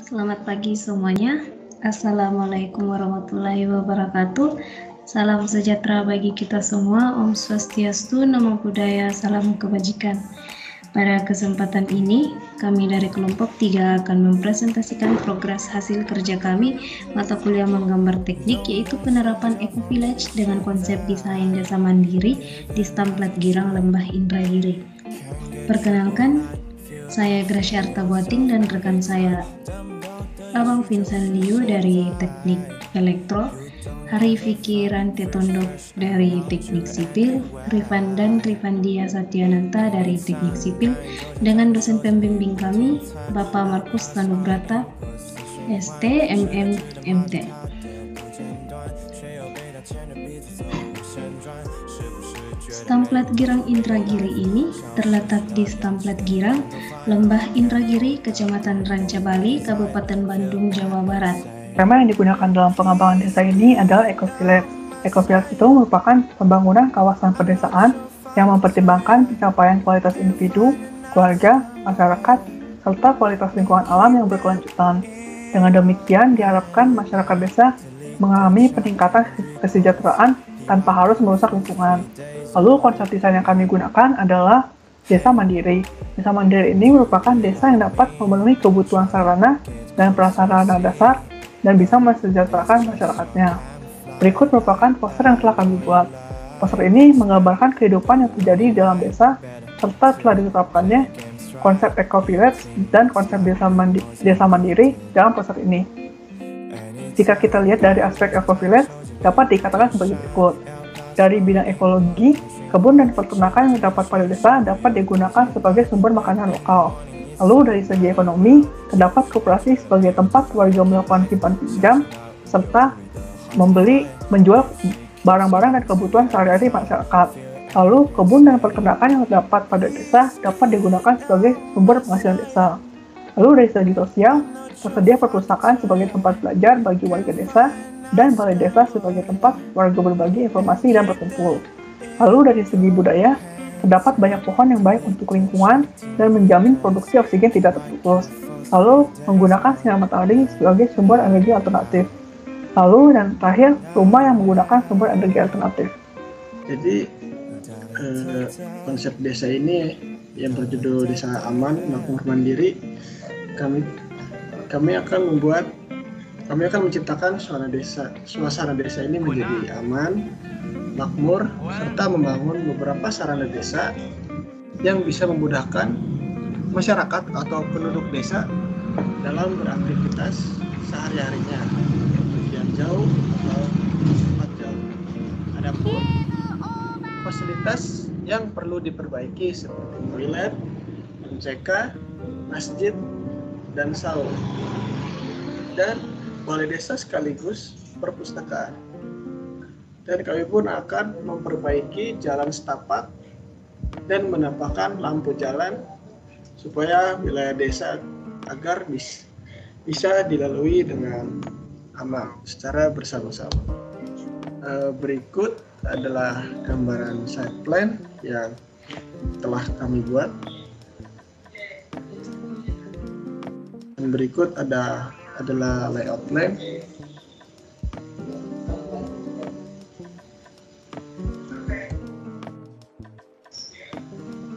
Selamat pagi semuanya. Assalamualaikum warahmatullahi wabarakatuh. Salam sejahtera bagi kita semua. Om Swastiastu, Namo Buddhaya, salam kebajikan. Pada kesempatan ini, kami dari kelompok 3 akan mempresentasikan progres hasil kerja kami mata kuliah menggambar teknik, yaitu penerapan Eco Village dengan konsep desain desa mandiri di Stamplat Girang Lembah Indragiri. Perkenalkan, saya Gracia Artabuating dan rekan saya Abang Vincent Liu dari Teknik Elektro, Hari Vicky Rantetondok dari Teknik Sipil, Rifan dan Rifandia Satyananta dari Teknik Sipil, dengan dosen pembimbing kami, Bapak Markus Tanubrata, ST, MM, MT. Stamplat Girang Indragiri ini terletak di Stamplat Girang, Lembah Indragiri, Kecamatan Ranca Bali, Kabupaten Bandung, Jawa Barat. Tema yang digunakan dalam pengembangan desa ini adalah Eco Village. Eco Village itu merupakan pembangunan kawasan pedesaan yang mempertimbangkan pencapaian kualitas individu, keluarga, masyarakat, serta kualitas lingkungan alam yang berkelanjutan. Dengan demikian, diharapkan masyarakat desa mengalami peningkatan kesejahteraan tanpa harus merusak lingkungan. Lalu konsep desain yang kami gunakan adalah desa mandiri. Desa mandiri ini merupakan desa yang dapat memenuhi kebutuhan sarana dan prasarana dasar dan bisa mensejahterakan masyarakatnya. Berikut merupakan poster yang telah kami buat. Poster ini menggambarkan kehidupan yang terjadi di dalam desa serta telah ditetapkannya konsep Eco Village dan konsep desa mandiri dalam poster ini. Jika kita lihat dari aspek Eco Village, dapat dikatakan sebagai berikut. Dari bidang ekologi, kebun dan peternakan yang terdapat pada desa dapat digunakan sebagai sumber makanan lokal. Lalu dari segi ekonomi, terdapat koperasi sebagai tempat warga melakukan simpan pinjam, serta menjual barang-barang dan kebutuhan sehari-hari masyarakat. Lalu, kebun dan peternakan yang terdapat pada desa dapat digunakan sebagai sumber penghasilan desa. Lalu dari segi sosial, tersedia perpustakaan sebagai tempat belajar bagi warga desa, dan balai desa sebagai tempat warga berbagi informasi dan berkumpul. Lalu dari segi budaya, terdapat banyak pohon yang baik untuk lingkungan dan menjamin produksi oksigen tidak terputus. Lalu menggunakan sinar matahari sebagai sumber energi alternatif. Lalu dan terakhir, rumah yang menggunakan sumber energi alternatif. Jadi konsep desa ini yang berjudul Desa Aman Makmur Mandiri, kami akan menciptakan suasana desa ini menjadi aman, makmur, serta membangun beberapa sarana desa yang bisa memudahkan masyarakat atau penduduk desa dalam beraktivitas sehari-harinya, yang jauh atau tempat jauh. Adapun fasilitas yang perlu diperbaiki seperti toilet, MCK, masjid, dan saung, dan balai desa sekaligus perpustakaan. Dan kami pun akan memperbaiki jalan setapak dan menambahkan lampu jalan supaya wilayah desa agar bisa dilalui dengan aman secara bersama-sama. Berikut adalah gambaran site plan yang telah kami buat. Dan berikut adalah layout plan.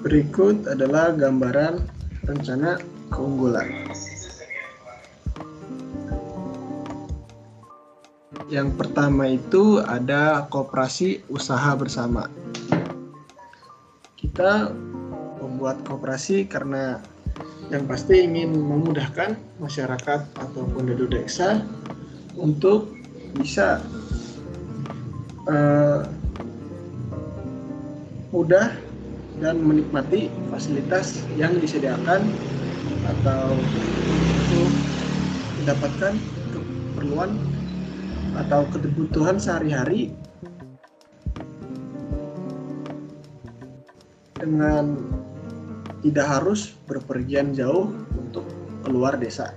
Berikut adalah gambaran rencana keunggulan. Yang pertama itu ada koperasi usaha bersama. Kita membuat koperasi karena yang pasti ingin memudahkan masyarakat atau penduduk desa untuk bisa mudah dan menikmati fasilitas yang disediakan atau untuk mendapatkan keperluan atau kebutuhan sehari-hari dengan tidak harus berpergian jauh untuk keluar desa.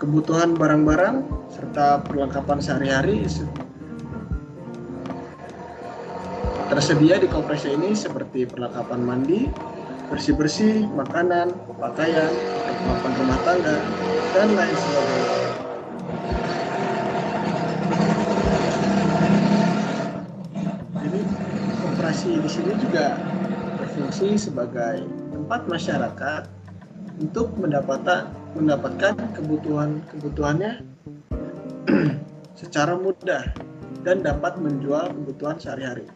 Kebutuhan barang-barang serta perlengkapan sehari-hari tersedia di koperasi ini seperti perlengkapan mandi, bersih-bersih, makanan, pakaian, perlengkapan rumah tangga, dan lain sebagainya. Jadi koperasi di sini juga berfungsi sebagai tempat masyarakat untuk mendapatkan kebutuhannya secara mudah dan dapat menjual kebutuhan sehari-hari.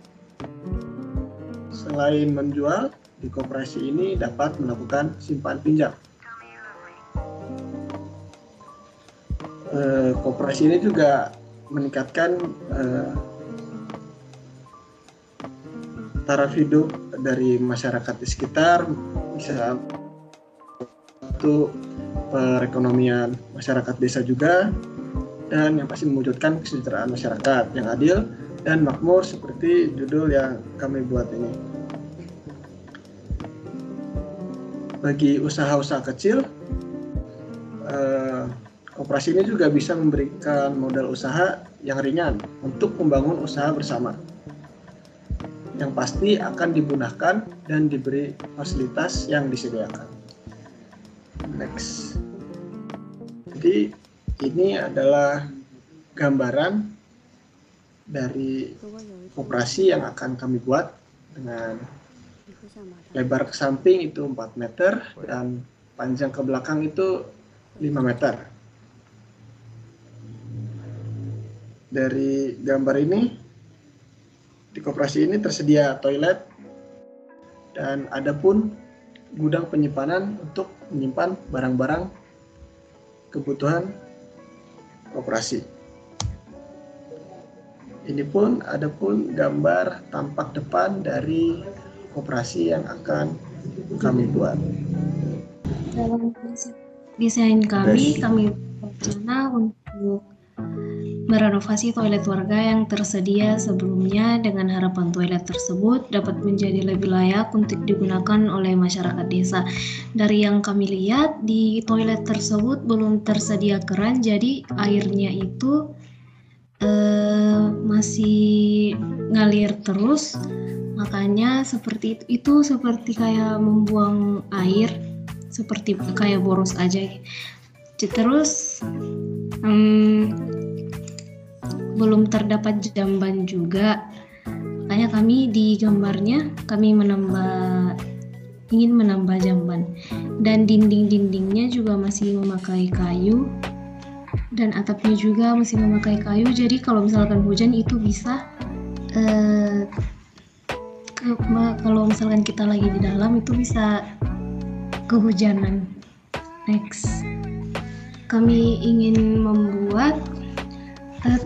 Selain menjual, di koperasi ini dapat melakukan simpan pinjam. Koperasi ini juga meningkatkan taraf hidup dari masyarakat di sekitar, bisa untuk perekonomian masyarakat desa juga, dan yang pasti mewujudkan kesejahteraan masyarakat yang adil dan makmur seperti judul yang kami buat ini. Bagi usaha-usaha kecil, koperasi ini juga bisa memberikan modal usaha yang ringan untuk membangun usaha bersama, yang pasti akan dimudahkan dan diberi fasilitas yang disediakan. Next. Jadi ini adalah gambaran dari koperasi yang akan kami buat dengan lebar ke samping itu 4 meter dan panjang ke belakang itu 5 meter. Dari gambar ini, di koperasi ini tersedia toilet dan ada pun gudang penyimpanan untuk menyimpan barang-barang kebutuhan koperasi. Ini pun ada pun gambar tampak depan dari koperasi yang akan kami buat. Dalam konsep desain kami berencana untuk merenovasi toilet warga yang tersedia sebelumnya dengan harapan toilet tersebut dapat menjadi lebih layak untuk digunakan oleh masyarakat desa. Dari yang kami lihat, di toilet tersebut belum tersedia keran, jadi airnya itu masih ngalir terus. Makanya seperti itu seperti kayak membuang air, seperti kayak boros aja. Terus belum terdapat jamban juga. Makanya kami di gambarnya ingin menambah jamban, dan dinding-dindingnya juga masih memakai kayu dan atapnya juga masih memakai kayu. Jadi kalau misalkan hujan itu bisa kalau misalkan kita lagi di dalam itu bisa kehujanan. Next, kami ingin membuat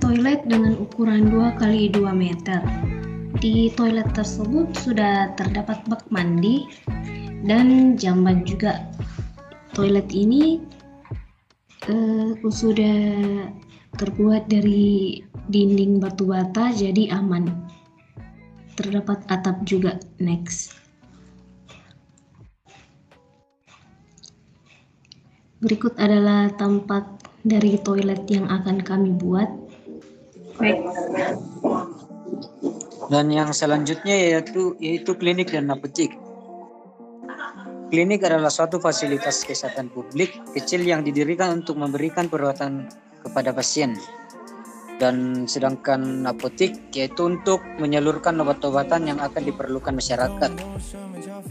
toilet dengan ukuran 2x2 meter. Di toilet tersebut sudah terdapat bak mandi dan jamban juga. Toilet ini sudah terbuat dari dinding batu bata, jadi aman. Terdapat atap juga. Next. Berikut adalah tampak dari toilet yang akan kami buat. Dan yang selanjutnya yaitu klinik dan apotek. Klinik adalah suatu fasilitas kesehatan publik kecil yang didirikan untuk memberikan perawatan kepada pasien. Dan sedangkan apotek yaitu untuk menyalurkan obat-obatan yang akan diperlukan masyarakat.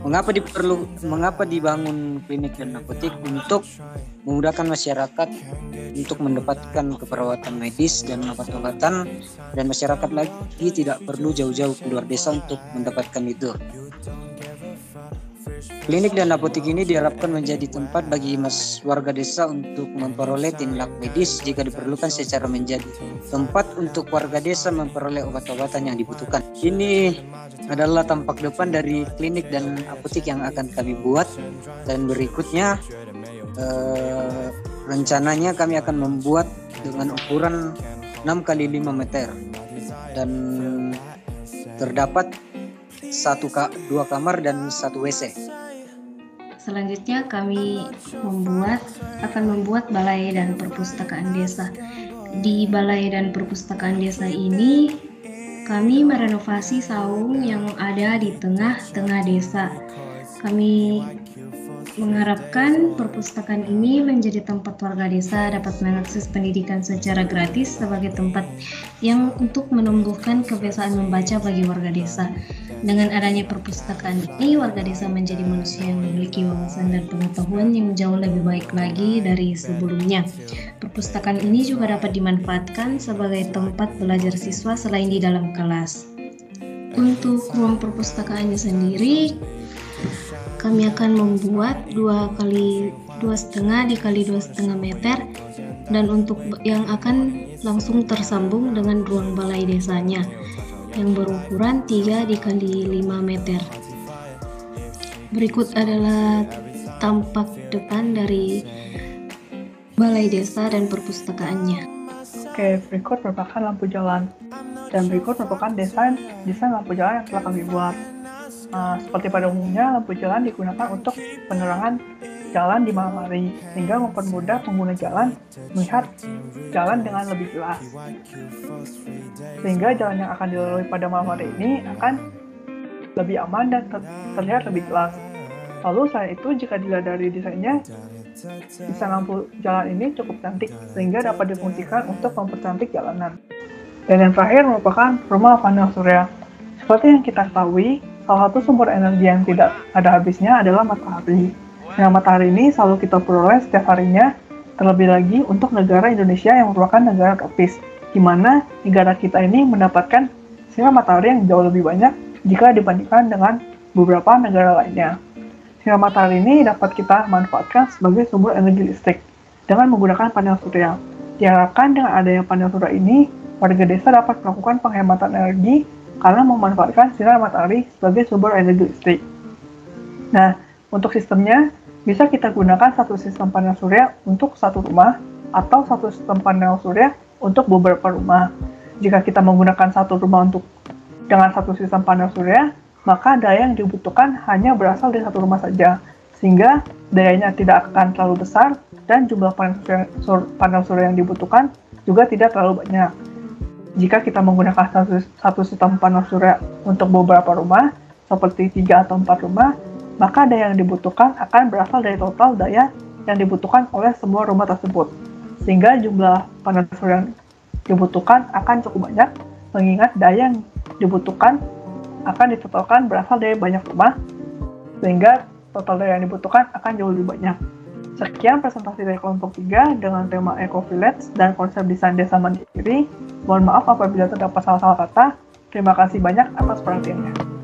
Mengapa dibangun klinik dan apotek? Untuk memudahkan masyarakat untuk mendapatkan keperawatan medis dan obat-obatan, dan masyarakat lagi tidak perlu jauh-jauh keluar desa untuk mendapatkan itu. Klinik dan apotek ini diharapkan menjadi tempat bagi warga desa untuk memperoleh tindak medis jika diperlukan, secara menjadi tempat untuk warga desa memperoleh obat-obatan yang dibutuhkan. Ini adalah tampak depan dari klinik dan apotek yang akan kami buat, dan berikutnya rencananya kami akan membuat dengan ukuran 6x5 meter dan terdapat 2 kamar dan 1 WC. Selanjutnya kami akan membuat balai dan perpustakaan desa. Di balai dan perpustakaan desa ini Kami merenovasi saung yang ada di tengah-tengah desa. Kami mengharapkan perpustakaan ini menjadi tempat warga desa dapat mengakses pendidikan secara gratis sebagai tempat yang untuk menumbuhkan kebiasaan membaca bagi warga desa. Dengan adanya perpustakaan ini, warga desa menjadi manusia yang memiliki wawasan dan pengetahuan yang jauh lebih baik lagi dari sebelumnya. Perpustakaan ini juga dapat dimanfaatkan sebagai tempat belajar siswa selain di dalam kelas. Untuk ruang perpustakaannya sendiri, kami akan membuat 2x2,5 dikali 2,5 meter, dan untuk yang akan langsung tersambung dengan ruang balai desanya yang berukuran 3 dikali 5 meter. Berikut adalah tampak depan dari balai desa dan perpustakaannya. Oke, berikut merupakan lampu jalan. Dan berikut merupakan desain lampu jalan yang telah kami buat. Seperti pada umumnya, lampu jalan digunakan untuk penerangan jalan di malam hari, sehingga mempermudah pengguna jalan melihat jalan dengan lebih jelas. Sehingga jalan yang akan dilalui pada malam hari ini akan lebih aman dan terlihat lebih jelas. Lalu selain itu, jika dilihat dari desainnya, desain lampu jalan ini cukup cantik, sehingga dapat difungsikan untuk mempercantik jalanan. Dan yang terakhir merupakan rumah panel surya. Seperti yang kita ketahui, salah satu sumber energi yang tidak ada habisnya adalah matahari. Nah, matahari ini selalu kita peroleh setiap harinya, terlebih lagi untuk negara Indonesia yang merupakan negara tropis, di mana negara kita ini mendapatkan sinar matahari yang jauh lebih banyak jika dibandingkan dengan beberapa negara lainnya. Sinar matahari ini dapat kita manfaatkan sebagai sumber energi listrik dengan menggunakan panel surya. Diharapkan dengan adanya panel surya ini, warga desa dapat melakukan penghematan energi karena memanfaatkan sinar matahari sebagai sumber energi listrik. Nah, untuk sistemnya, bisa kita gunakan satu sistem panel surya untuk satu rumah atau satu sistem panel surya untuk beberapa rumah. Jika kita menggunakan satu rumah dengan satu sistem panel surya, maka daya yang dibutuhkan hanya berasal dari satu rumah saja, sehingga dayanya tidak akan terlalu besar dan jumlah panel surya yang dibutuhkan juga tidak terlalu banyak. Jika kita menggunakan satu sistem panel surya untuk beberapa rumah, seperti 3 atau 4 rumah, maka daya yang dibutuhkan akan berasal dari total daya yang dibutuhkan oleh semua rumah tersebut. Sehingga jumlah panel surya yang dibutuhkan akan cukup banyak, mengingat daya yang dibutuhkan akan ditotalkan berasal dari banyak rumah, sehingga total daya yang dibutuhkan akan jauh lebih banyak. Sekian presentasi dari kelompok 3 dengan tema Eco Village dan konsep desain desa mandiri. Mohon maaf apabila terdapat salah-salah kata. Terima kasih banyak atas perhatiannya.